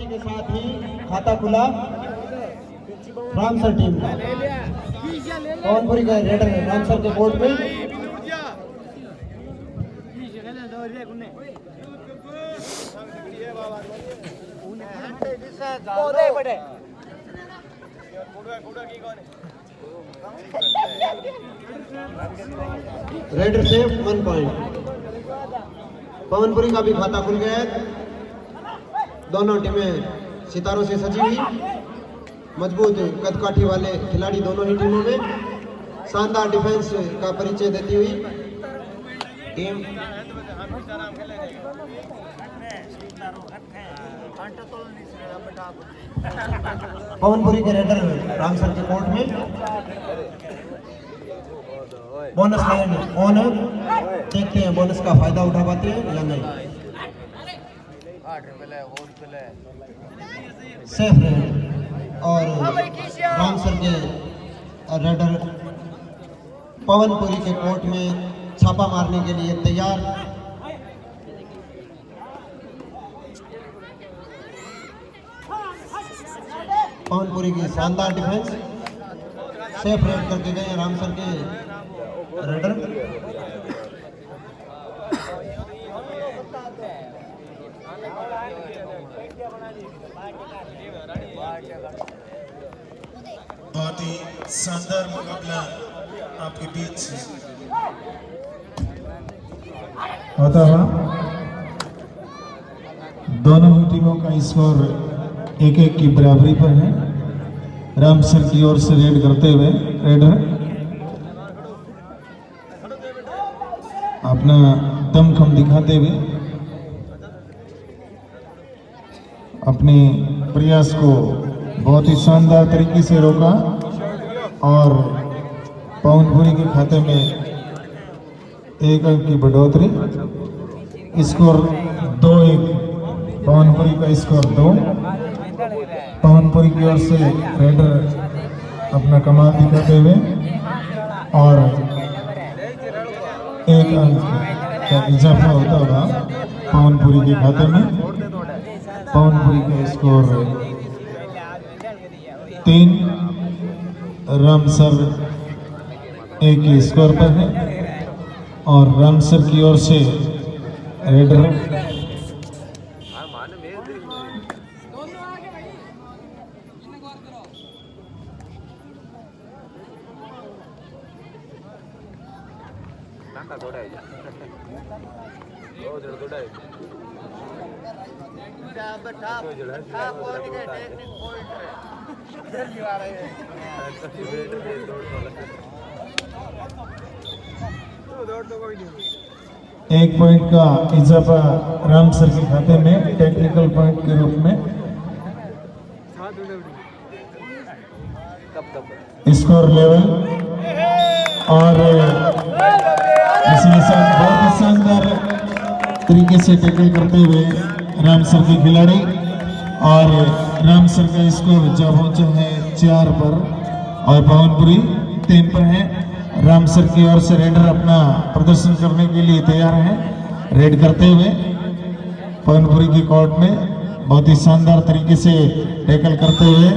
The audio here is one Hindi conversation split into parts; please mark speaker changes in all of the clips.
Speaker 1: इसी के साथ ही खाता खुला रामसर टीम का। पवनपुरी का रेडर रामसर के कोर्ट में। रेडर से 1 पॉइंट। पवनपुरी का भी खाता खुल गया है। दोनों टीमें सितारों से सजी हुई, मजबूत कदकाठी वाले खिलाड़ी दोनों ही टीमों में। शानदार डिफेंस का परिचय देती हुई टीम पवनपुरी के रेडर रामसर के कोर्ट में। Bonus land on. देखते हैं बोनस का फायदा उठा पाते हैं या नहीं। सेफ रेड और रामसर के रेडर पवनपुरी के कोर्ट में छापा मारने के लिए तैयार। पवनपुरी की शानदार डिफेंस। सेफ रेड करके गए रामसर के रेडर।
Speaker 2: बहुत ही शानदार मुकाबला आपके बीच होता हुआ। दोनों ही टीमों का स्कोर 1-1 की बराबरी पर है। रामसर की ओर से रेड करते हुए रेडर अपना दमखम दिखाते हुए अपने प्रयास को बहुत ही शानदार तरीके से रोका और पवनपुरी के खाते में 1 अंक की बढ़ोतरी। स्कोर 2-1। पवनपुरी का स्कोर 2। पवनपुरी की ओर से रेडर अपना कमाल दिखाते हुए और 1 अंक का इजाफा होता हुआ पवनपुरी के खाते में। पवनपुरी का स्कोर 3। रामसर 1 के स्कोर पर है और रामसर की ओर से रेडर एक पॉइंट का इजाफा रामसर के खाते में टेक्निकल पॉइंट के रूप में। स्कोर लेवल और इसी साथ बहुत ही शानदार तरीके से टैकल करते हुए रामसर के खिलाड़ी और रामसर का स्कोर जब पहुंचा है 4 पर और पवनपुरी 3 पर है। रामसर की ओर से रेडर अपना प्रदर्शन करने के लिए तैयार है। रेड करते हुए पवनपुरी की कोर्ट में बहुत ही शानदार तरीके से टैकल करते हुए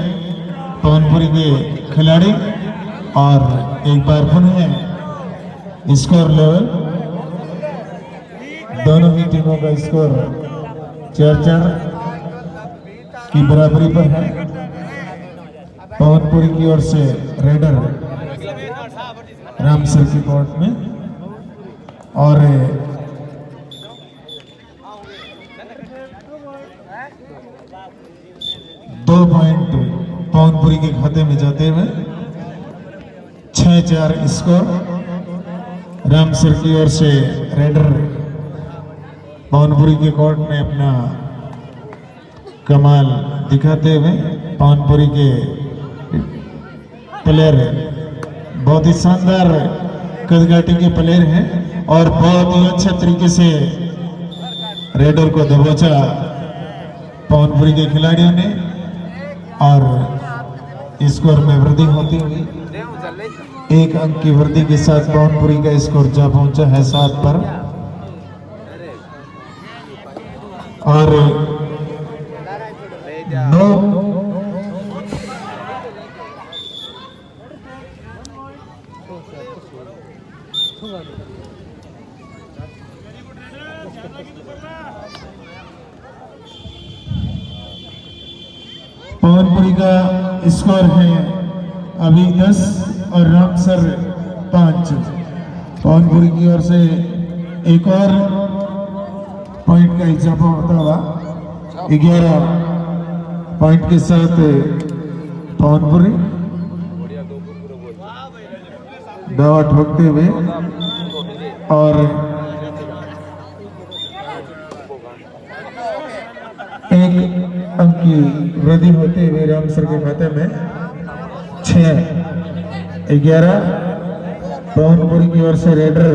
Speaker 2: पवनपुरी के खिलाड़ी और एक बार पुनः स्कोर लेवल दोनों ही टीमों का स्कोर 4-4 की बराबरी पर है। पवनपुरी की ओर से रेडर रामसर की कोर्ट में और 2 पॉइंट पवनपुरी के खाते में जाते हुए 6-4 स्कोर। रामसर की ओर से रेडर पवनपुरी के कोर्ट में अपना कमाल दिखाते हुए पवनपुरी के प्लेयर बहुत ही शानदार कदकाठी के प्लेयर हैं और बहुत ही अच्छे तरीके से रेडर को दबोचा पवनपुरी के खिलाड़ियों ने और स्कोर में वृद्धि होती हुई 1 अंक की वृद्धि के साथ पवनपुरी का स्कोर जा पहुंचा है 7 पर और नो पवनपुरी का स्कोर है अभी 10 और रामसर 5। पवनपुरी की ओर से एक और पॉइंट का इजाफा होता हुआ 11 पॉइंट के साथ पवनपुरी दावा ठोकते हुए और एक अंक की वृद्धि होते हुए रामसर के खाते में 6-11। पवनपुरी की ओर से रेडर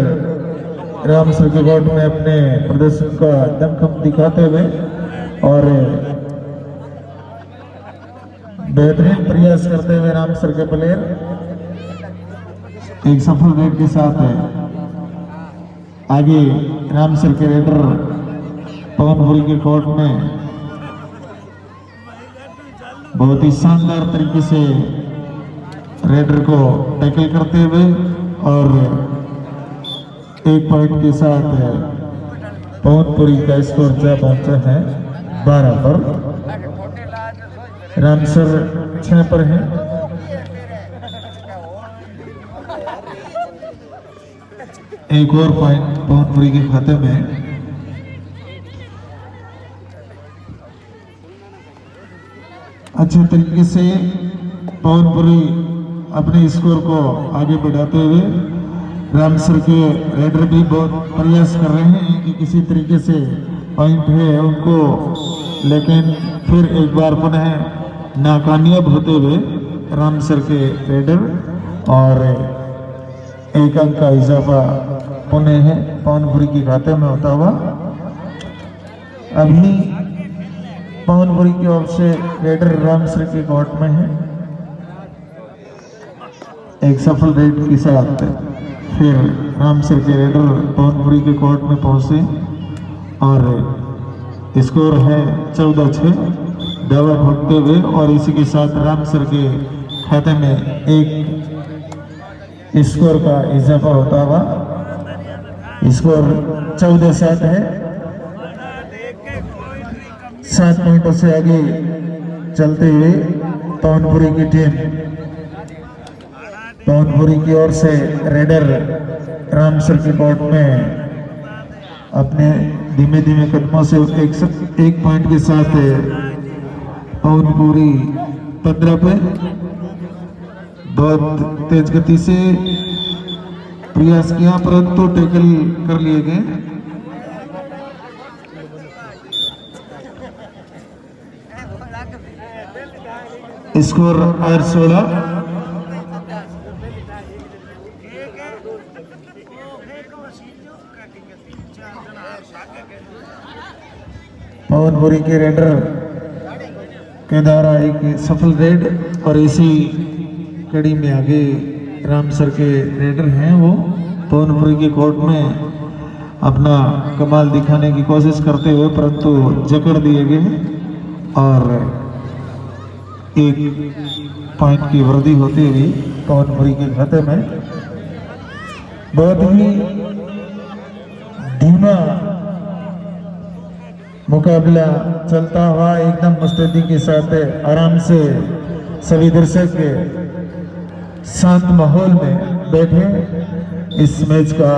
Speaker 2: रामसर के कोर्ट में अपने प्रदर्शन का दमखम दिखाते हुए और बेहतरीन प्रयास करते हुए रामसर के प्लेयर एक सफल रेड के साथ है आगे। रामसर के रेडर पवनपुरी के कोर्ट में बहुत ही शानदार तरीके से रेडर को टैकल करते हुए और एक पॉइंट के साथ पवनपुरी का स्कोर जा पहुंचा है 12 पर। रामसर 6 पर है। एक और पॉइंट पवनपुरी के खाते में। अच्छे तरीके से पवनपुरी अपने स्कोर को आगे बढ़ाते हुए रामसर के रेडर भी बहुत प्रयास कर रहे हैं कि किसी तरीके से पॉइंट है उनको, लेकिन फिर एक बार पुनः नाकामयाब होते हुए रामसर के रेडर और एक अंक का इजाफा पुनः है पवनपुरी के खाते में होता हुआ। अभी पवनपुरी की ओर से रेडर रामसर के कोर्ट में है एक सफल रेड के साथ। फिर रामसर के रेडर पवनपुरी के कोर्ट में पहुंचे और स्कोर है 14-6 दावा ठोकते हुए और इसी के साथ रामसर के खाते में एक स्कोर का इजाफा होता हुआ स्कोर 14-7 है। 7 पॉइंटों से आगे चलते हुए पवनपुरी की टीम, पवनपुरी की ओर से रेडर रामसर के कोर्ट में अपने धीमे धीमे कदमों से एक पॉइंट के साथ पवनपुरी 15 पे बहुत तेज गति से प्रयास किया परंतु टैकल कर लिए गए। स्कोर 16। पवनपुरी के रेडर के द्वारा एक सफल रेड और इसी कड़ी में आगे रामसर के रेडर हैं वो पवनपुरी के कोर्ट में अपना कमाल दिखाने की कोशिश करते हुए परंतु जकड़ दिए गए और एक पॉइंट की वृद्धि होती हुई पवनपुरी के खाते में। बहुत ही धीमा मुकाबला चलता हुआ एकदम मुस्तैदी के साथ आराम से सभी दर्शक शांत माहौल में बैठे इस मैच का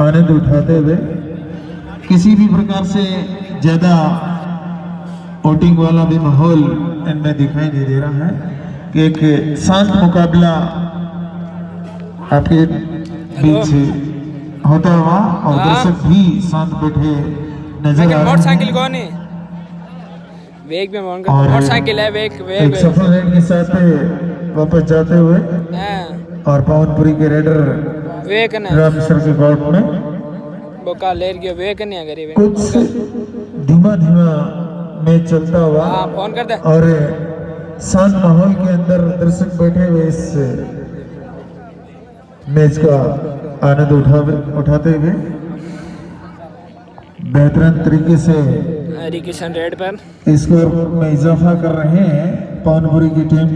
Speaker 2: आनंद उठाते हुए किसी भी प्रकार से ज्यादा वोटिंग वाला भी माहौल इनमें दिखाई नहीं दे रहा है कि एक शांत मुकाबला आपके बीच होता हुआ और दर्शक भी शांत बैठे नजर आ रहे हैं।
Speaker 3: मोटरसाइकिल कौन है? वेग में मोटरसाइकिल है। वेग
Speaker 2: एक सफल रेड के साथ वापस जाते हुए और पवनपुरी के रेडर
Speaker 3: वेग
Speaker 2: रामसर के कोर्ट में
Speaker 3: बोका लेर के वेग नहीं अगर
Speaker 2: कुछ धीमा धीमा मैच चलता हुआ
Speaker 3: फोन कर दे
Speaker 2: और शांत माहौल के अंदर दर्शक बैठे हुए इस मैच का आनंद उठाते हुए बेहतरीन तरीके से
Speaker 3: हरिकिशन रेड पर।
Speaker 2: स्कोर में इजाफा कर रहे हैं पवनपुरी की टीम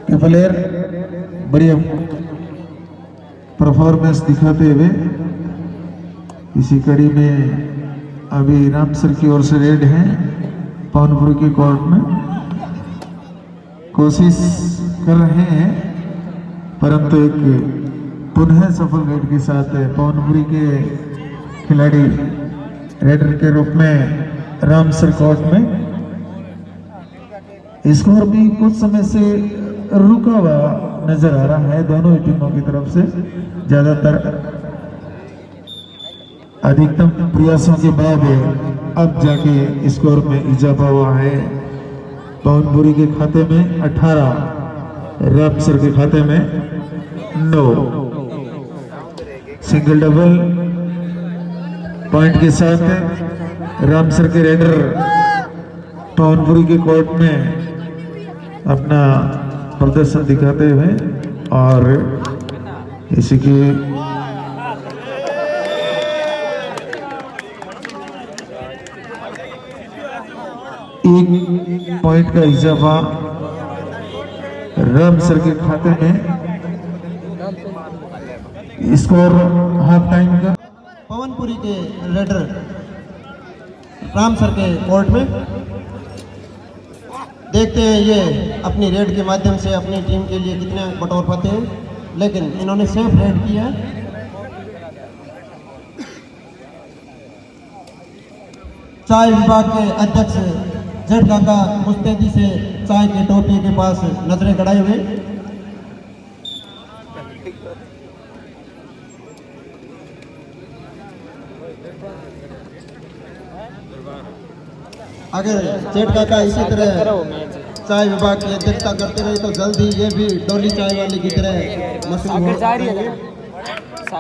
Speaker 2: के प्लेयर बढ़िया परफॉर्मेंस दिखाते हुए। इसी कड़ी में अभी रामसर की ओर से रेड है पवनपुरी के कोर्ट में, कोशिश कर रहे हैं परंतु एक पुनः सफल रेड के साथ पवनपुरी के खिलाड़ी रेडर के रूप में रामसर कोर्ट में। स्कोर भी कुछ समय से रुका हुआ नजर आ रहा है दोनों ही टीमों की तरफ से। ज्यादातर अधिकतम प्रयासों के बाद अब जाके स्कोर में इजाफा हुआ है पवनपुरी के खाते में 18, रामसर के खाते में 9। सिंगल डबल पॉइंट के साथ रामसर के रेडर पवनपुरी के कोर्ट में अपना प्रदर्शन दिखाते हुए और इसी की एक पॉइंट का इजाफा रामसर के खाते में। स्कोर हाफ टाइम का
Speaker 1: पवनपुरी के रेडर रामसर के कोर्ट में। देखते हैं ये अपनी रेड के माध्यम से अपनी टीम के लिए कितने अंक बटोर पाते हैं, लेकिन इन्होंने सेफ रेड किया है। चाय विभाग के अध्यक्ष जेठ काका मुस्तैदी से चाय के टोपी के पास नजरें गड़ाए हुए। अगर जेठ काका इसी तरह चाय विभाग की अध्यक्षता करते रहे तो जल्द ही ये भी डोली चाय वाली की तरह मशहूर हो जाएंगे।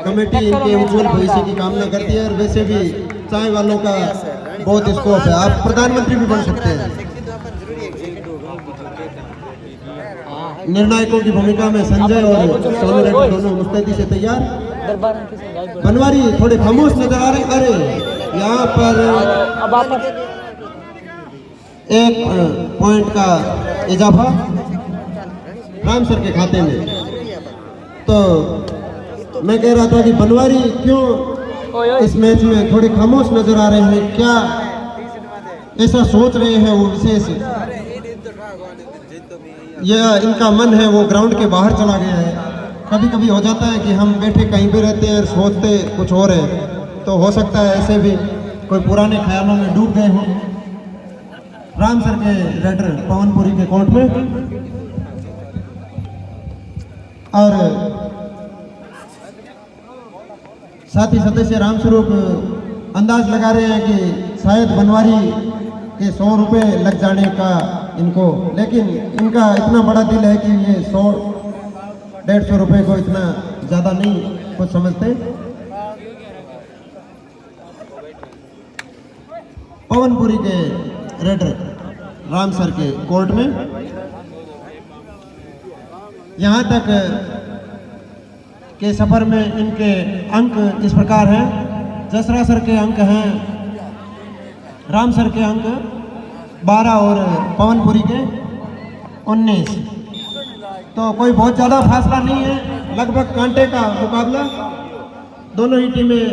Speaker 1: कमेटी इनके उज्जवल भविष्य की कामना करती है और वैसे भी चाय वालों का बहुत स्कोप है, आप प्रधानमंत्री भी बन सकते हैं। निर्णायकों की भूमिका में संजय और सोनू रेड्डी दोनों मुस्तैदी से तैयार। बनवारी थोड़े खामोश नजर आ रहे। अरे यहाँ पर एक पॉइंट का इजाफा रामसर के खाते में। तो मैं कह रहा था कि बनवारी क्यों इस मैच में थोड़े खामोश नजर आ रहे हैं, क्या ऐसा सोच रहे हैं वो विशेष, यह इनका मन है वो ग्राउंड के बाहर चला गया है। कभी कभी हो जाता है कि हम बैठे कहीं पे रहते हैं और सोचते कुछ और है, तो हो सकता है ऐसे भी कोई पुराने ख्यालों में डूब गए हों। रामसर के रेडर पवनपुरी के कोर्ट में और साथी सदस्य रामस्वरूप अंदाज लगा रहे हैं कि शायद बनवारी के 100 रुपये लग जाने का इनको, लेकिन इनका इतना बड़ा दिल है कि ये 100-150 रुपये को इतना ज़्यादा नहीं कुछ समझते। पवनपुरी के रेडर रामसर के कोर्ट में यहाँ तक के सफर में इनके अंक इस प्रकार हैं। जसरा सर के अंक हैं, रामसर के अंक 12 और पवनपुरी के 19। तो कोई बहुत ज़्यादा फासला नहीं है, लगभग कांटे का मुकाबला। दोनों ही टीमें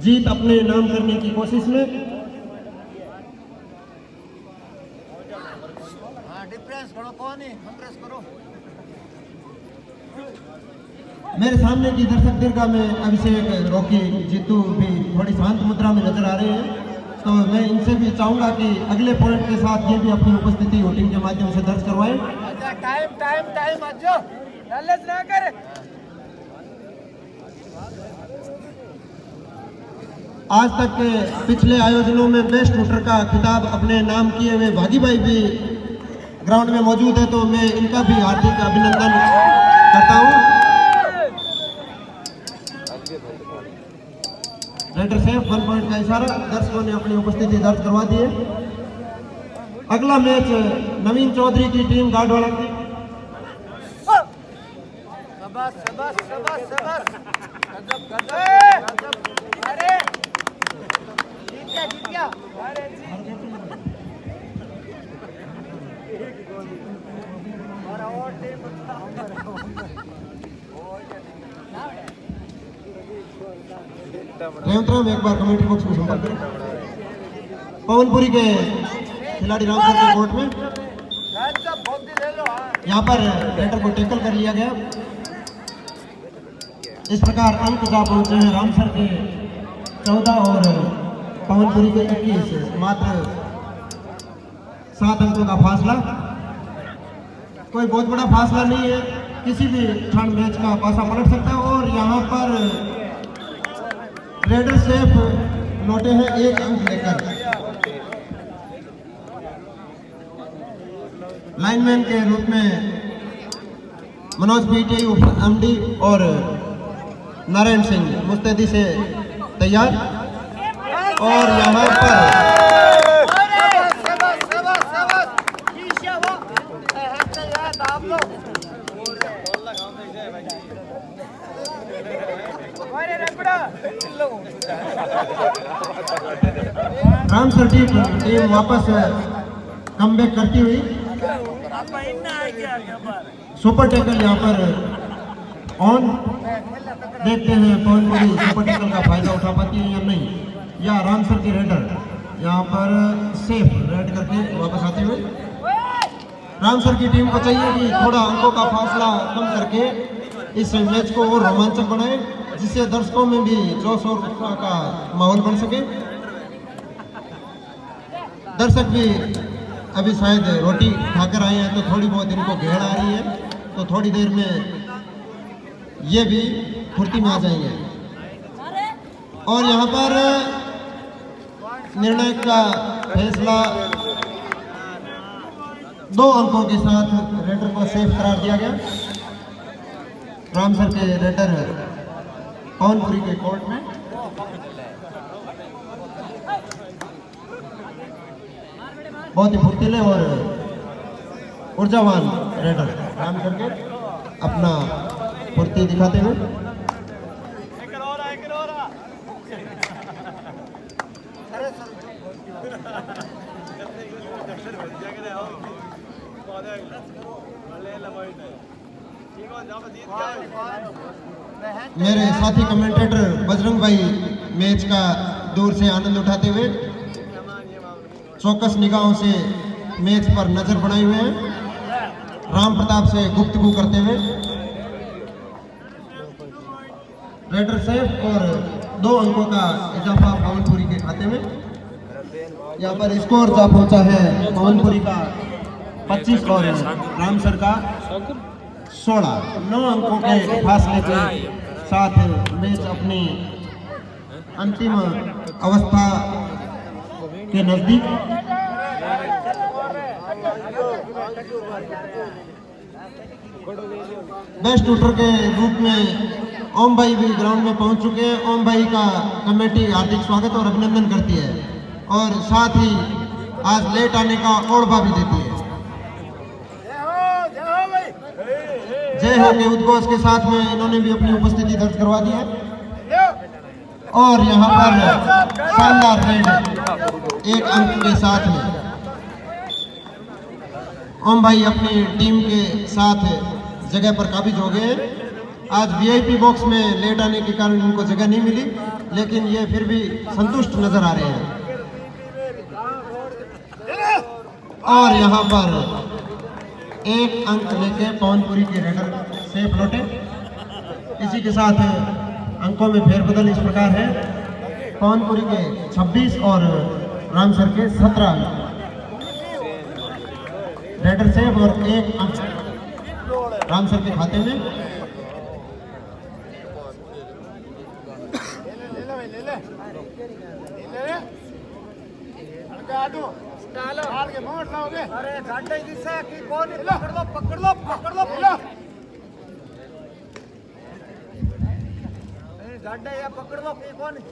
Speaker 1: जीत अपने नाम करने की कोशिश में। मेरे सामने की दर्शक दीर्घा में अभिषेक, रॉकी, जीतू भी थोड़ी शांत मुद्रा में नजर आ रहे हैं, तो मैं इनसे भी चाहूंगा कि अगले पॉइंट के साथ ये भी अपनी उपस्थिति वोटिंग के माध्यम से दर्ज करवाएं। आज तक के पिछले आयोजनों में बेस्ट शूटर का खिताब अपने नाम किए हुए भागी भाई भी ग्राउंड में मौजूद है, तो मैं इनका भी हार्दिक अभिनंदन करता हूं। रेडर सेफ 1 पॉइंट का इशारा, दर्शकों ने अपनी उपस्थिति दर्ज करवा दी है। अगला मैच नवीन चौधरी की टीम गाडवाड़ा की। रेवंतराम एक बार कमेंट्री बॉक्स में संपर्क करें। पवनपुरी के खिलाड़ी रामसर के कोर्ट में यहाँ पर रेडर को टैकल कर लिया गया। इस प्रकार अंक जा पहुंचे हैं रामसर के 14 और पवनपुरी के 21, मात्र 7 अंकों का फासला। कोई बहुत बड़ा फासला नहीं है, किसी भी क्षण मैच का पासा पलट सकता है। और यहाँ पर रेडर सेफ लौटे हैं 1 अंक लेकर। लाइनमैन के रूप में मनोज पीटी एमडी और नारायण सिंह मुस्तैदी से तैयार। और यहाँ पर रामसर टीम वापस कमबैक करती हुई सुपर टैकल यहाँ पर ऑन। देखते हैं पवनपुरी सुपर टैकल का फायदा उठा पाती है या नहीं, या रामसर की रेडर यहाँ पर सेफ रेड करके वापस आते हुए। रामसर की टीम को चाहिए कि थोड़ा अंकों का फासला कम करके इस मैच को और रोमांचक बनाए, जिससे दर्शकों में भी जोश और उत्साह का माहौल बन सके। दर्शक भी अभी शायद रोटी खाकर आए हैं, तो थोड़ी बहुत इनको घेर आ रही है, तो थोड़ी देर में ये भी फुर्ती में आ जाएंगे। और यहाँ पर निर्णय का फैसला 2 अंकों के साथ रेडर को सेफ करार दिया गया। रामसर के रेडर पवनपुरी के कोर्ट में बहुत ही फुर्तीले और ऊर्जावान रेडर रामसर के अपना फुर्ती दिखाते हुए। मेरे साथी कमेंटेटर बजरंग भाई मैच का दूर से आनंद उठाते हुए चौकस निगाहों से मैच पर नजर बनाए हुए हैं, राम प्रताप से गुफ्तगू करते हुए। रेडर सेफ और 2 अंकों का इजाफा पवनपुरी के खाते में। यहाँ पर स्कोर जा पहुंचा है पवनपुरी का 25 और रामसर का 16। 9 अंकों के फासले के साथ मैच अपनी अंतिम अवस्था के नजदीक। बेस्ट शूटर के रूप में ओम भाई भी ग्राउंड में पहुंच चुके हैं। ओम भाई का कमेटी हार्दिक स्वागत और अभिनंदन करती है, और साथ ही आज लेट आने का ओढ़वा भी देती है। जय हो के उद्घोष के साथ में इन्होंने भी अपनी उपस्थिति दर्ज करवा दी है। और यहाँ पर शानदार रेड 1 अंक के साथ में ओम भाई अपनी टीम के साथ जगह पर काबिज हो गए। आज वीआईपी बॉक्स में लेट आने के कारण इनको जगह नहीं मिली, लेकिन ये फिर भी संतुष्ट नजर आ रहे हैं। और यहाँ पर 1 अंक लेके पवनपुरी के रेडर सेफ लौटे। इसी के साथ अंकों में फेरबदल इस प्रकार है, पवनपुरी के 26 और रामसर के 17 अंक। रेडर सेफ और 1 अंक रामसर के खाते में।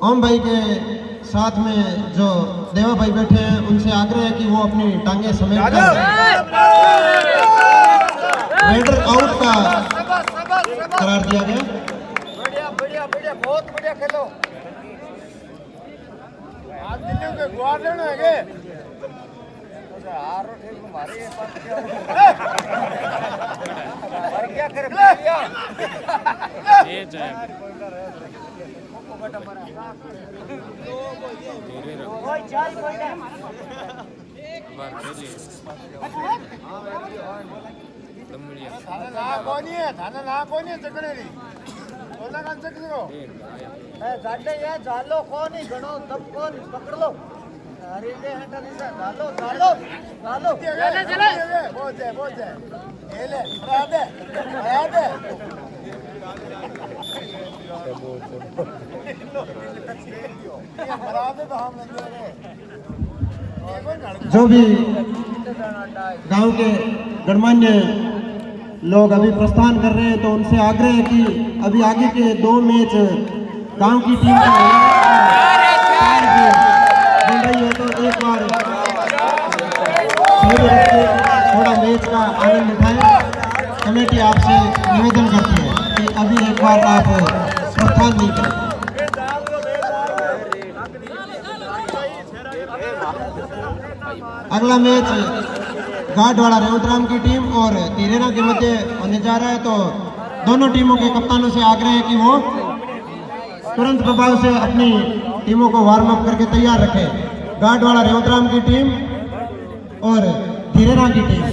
Speaker 1: ओम भाई के साथ में जो देवा भाई बैठे हैं, उनसे आग्रह है कि वो अपनी टांगे समेट कर रेडर आउट का करार दिया गया।
Speaker 4: बढ़िया बढ़िया बढ़िया, बहुत बढ़िया खेलो। झालो कोणी घणो तप कोण पकडलो अरे ले हटा दिसा झालो झालो झालो चले चले बोल ले राधे राधे
Speaker 1: जो भी गांव के गणमान्य लोग अभी प्रस्थान कर रहे हैं तो उनसे आग्रह है कि अभी आगे के 2 मैच गांव की टीम का बन रही है तो एक बार थोड़ा मैच का आनंद उठाएं। कमेटी आपसे निवेदन करती है कि अभी एक बार आप प्रस्थान नहीं करें। अगला मैच घाटवाड़ा रेवतराम की टीम और तिरेना के मध्य होने जा रहा है तो दोनों टीमों के कप्तानों से आग्रह है कि वो तुरंत प्रभाव से अपनी टीमों को वार्म अप करके तैयार रखें। घाटवाड़ा रेवतराम की टीम और तिरेना की टीम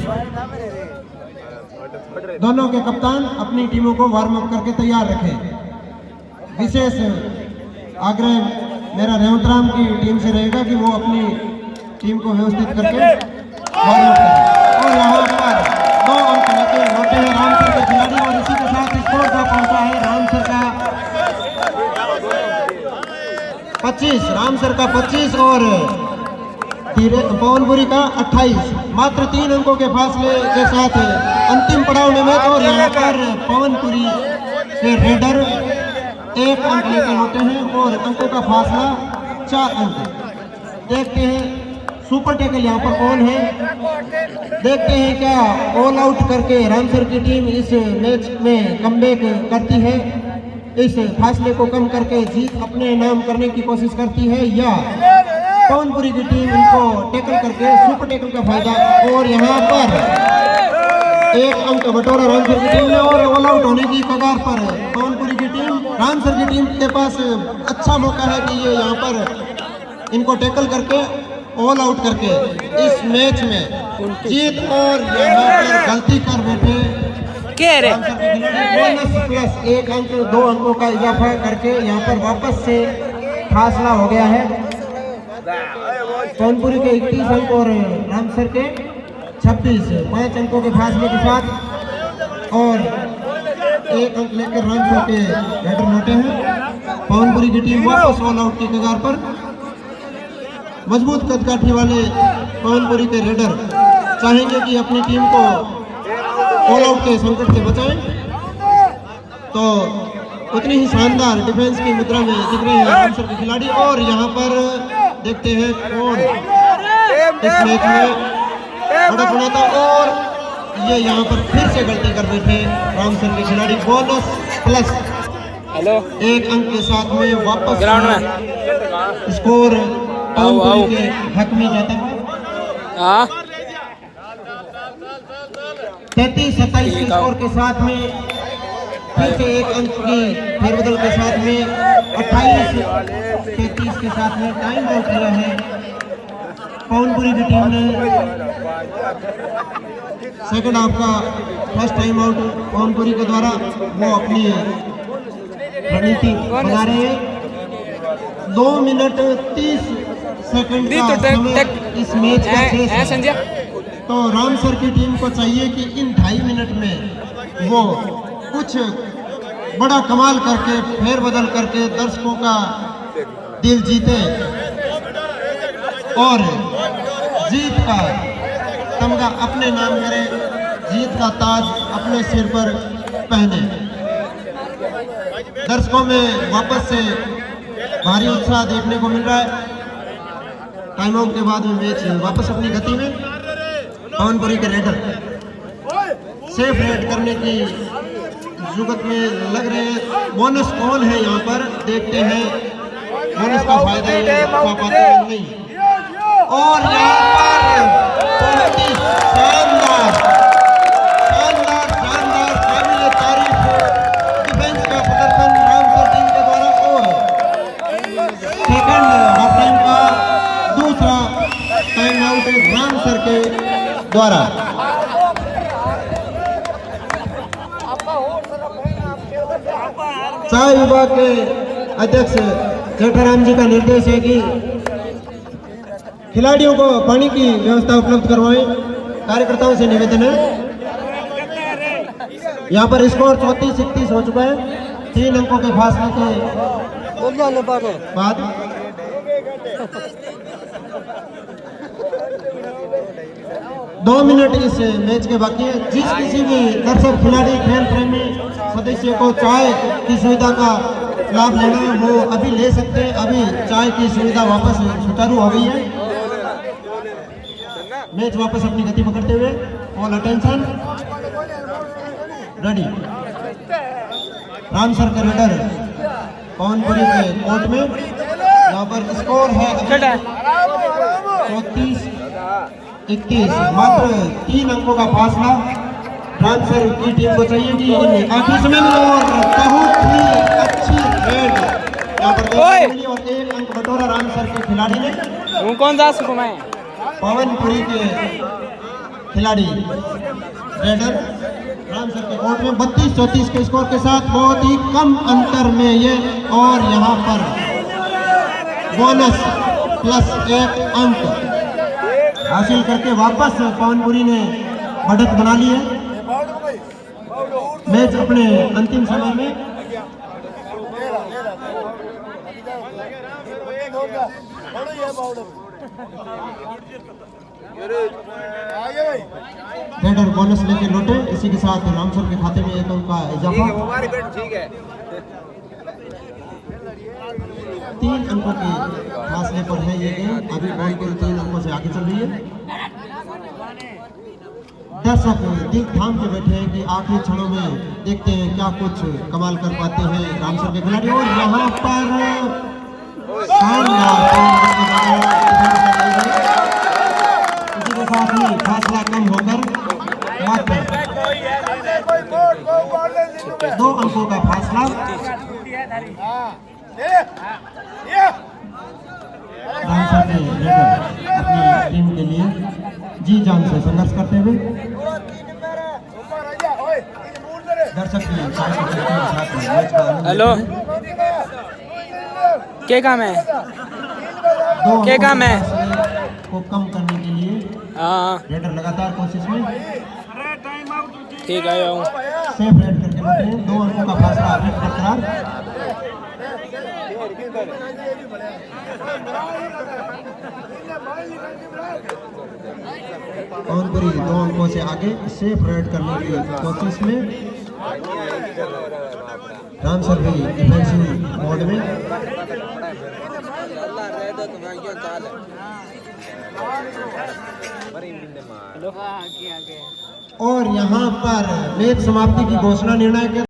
Speaker 1: दोनों के कप्तान अपनी टीमों को वार्म अप करके तैयार रखें। विशेष आग्रह मेरा रेवतराम की टीम से रहेगा कि वो अपनी टीम को व्यवस्थित करके वार्म अप करें। और यहाँ पर 2 अंक लौटे हैं रामसर के खिलाड़ी और इसी के साथ स्कोर का पहुंचा है रामसर का 25, रामसर का 25 और पवनपुरी का 28। मात्र 3 अंकों के फासले के साथ अंतिम पड़ाव में मैच और यहाँ पर पवनपुरी के रेडर 1 अंक लेकर होते हैं और अंकों का फासला 4 अंक। देखते हैं सुपर टैकल यहाँ पर कौन है, देखते हैं क्या ऑल आउट करके रामसर की टीम इस मैच में कमबैक करती है, इस फासले को कम करके जीत अपने नाम करने की कोशिश करती है या पवनपुरी की टीम इनको टैकल करके सुपर टैकल का फायदा। और यहाँ पर 1 अंक बटोरा रामसर की टीम ने और ऑल आउट होने की कगार पर पवनपुरी की टीम। रामसर की टीम के पास अच्छा मौका है कि ये यहाँ पर इनको टैकल करके ऑल आउट करके इस मैच में जीत और यहाँ पर गलती कर बैठे बोनस प्लस 1 अंक 2 अंकों का इजाफा करके यहाँ पर वापस से फासला हो गया है। पवनपुरी के 31 अंक और रामसर के 26, 5 अंकों के फासले के साथ और 1 अंक लेकर रामसर के रेडर लौटे हैं। पवनपुरी की टीम वापस ऑल आउट की कगार पर। मजबूत कदकाठी वाले पवनपुरी के रेडर चाहेंगे कि अपनी टीम को ऑल आउट के संकट से बचाएं तो उतनी ही शानदार डिफेंस की मुद्रा में दिख रहे हैं रामसर के खिलाड़ी। और यहाँ पर देखते हैं कौन इस मैच में बड़ा बनाता और ये यहाँ पर फिर से गलती कर बैठे रामसर के खिलाड़ी। बोनस प्लस 1 अंक के साथ में वापस
Speaker 3: ग्राउंड में
Speaker 1: स्कोर पवनपुरी के हक में जाता है। 33-27 के स्कोर के साथ में फिर से 1 अंक की फेरबदल के साथ में 28-33 के साथ में टाइम आउट किया है पवनपुरी की टीम ने। सेकंड हाफ का फर्स्ट टाइम आउट पवनपुरी के द्वारा वो अपनी रणनीति बना रहे हैं। 2 मिनट 30 सेकंड का समय इस मैच का शेष है। तो रामसर की टीम को चाहिए कि इन 2.5 मिनट में वो कुछ बड़ा कमाल करके फेरबदल करके दर्शकों का दिल जीते और जीत का तमगा अपने नाम करे, जीत का ताज अपने सिर पर पहने। दर्शकों में वापस से भारी उत्साह देखने को मिल रहा है। टाइम आउट के बाद में मैच वापस अपनी गति में। पवनपुरी के रेडर सेफ रेड करने की जुगत में लग रहे हैं। बोनस कौन है यहाँ पर देखते हैं। बोनस का फायदा ये उठा पाते हैं नहीं। और यहाँ पर बहुत ही शानदार शानदार शानदार काबिल तारीफ डिफेंस का प्रदर्शन रामसर टीम के द्वारा। और सेकंड हाफ टाइम का दूसरा टाइम आउट रामसर के द्वारा। चाय विभाग के अध्यक्ष जेठाराम जी का निर्देश है कि खिलाड़ियों को पानी की व्यवस्था उपलब्ध करवाएं। कार्यकर्ताओं से निवेदन है। यहाँ पर स्कोर 34-31 हो चुका है। 3 अंकों के फासले के बाद 2 मिनट इस मैच के बाकी है। जिस किसी भी दर्शक खिलाड़ी खेल प्रेमी सदस्य को चाय की सुविधा का लाभ लेना है वो अभी ले सकते हैं। अभी चाय की सुविधा वापस सुचारू हो गई है। मैच वापस अपनी गति पकड़ते हुए ऑल अटेंशन रेडी। रामसर के रेडर पवनपुरी के कोर्ट में। यहाँ पर स्कोर है 34-31, मात्र 3 अंकों का फासला रामसर की टीम को चाहिए कि आखिरी समय में और बहुत ही अच्छी रेड यहाँ पर मिली और 1 अंक बटोरा रामसर के खिलाड़ी ने।
Speaker 3: वो कौन जा सकूं मैं?
Speaker 1: पवनपुरी के खिलाड़ी रेडर रामसर के कोर्ट में 32-34 के स्कोर के साथ बहुत ही कम अंतर में ये। और यहाँ पर बोनस प्लस 1 अंक हासिल करके वापस पवनपुरी ने बढ़त बना ली है। मैच अपने अंतिम समय में रेडर बोनस लेके लौटे। इसी के साथ रामसर के खाते में 1 अंक का इजाफा। 3 अंकों के फासले पर है ये गेम। अभी पवनपुरी 3 अंकों से आगे चल रही है। दर्शक दिल थाम के बैठे हैं कि आखिरी क्षणों में देखते हैं क्या कुछ कमाल कर पाते हैं रामसर के खिलाड़ी। और यहाँ पर शानदार इसी के साथ ही फासला कम होकर मात्र 2 अंकों का फासला रामसर के रेडर अपनी टीम के लिए जी जान से संघर्ष करते हुए दर्शक की
Speaker 3: हेलो, क्या काम है? क्या काम है?
Speaker 1: को कम करने के लिए
Speaker 3: हाँ
Speaker 1: रेडर लगातार कोशिश में
Speaker 3: ठीक है।
Speaker 1: सेफ रेड करके लौटे हैं। 2 अंकों का फासला अभी बरकरार। पवनपुरी 2 अंकों से आगे सेफ रेड करने की कोशिश में। रामसर भी डिफेंसिव मोड में। और यहाँ पर मैच समाप्ति की घोषणा निर्णय के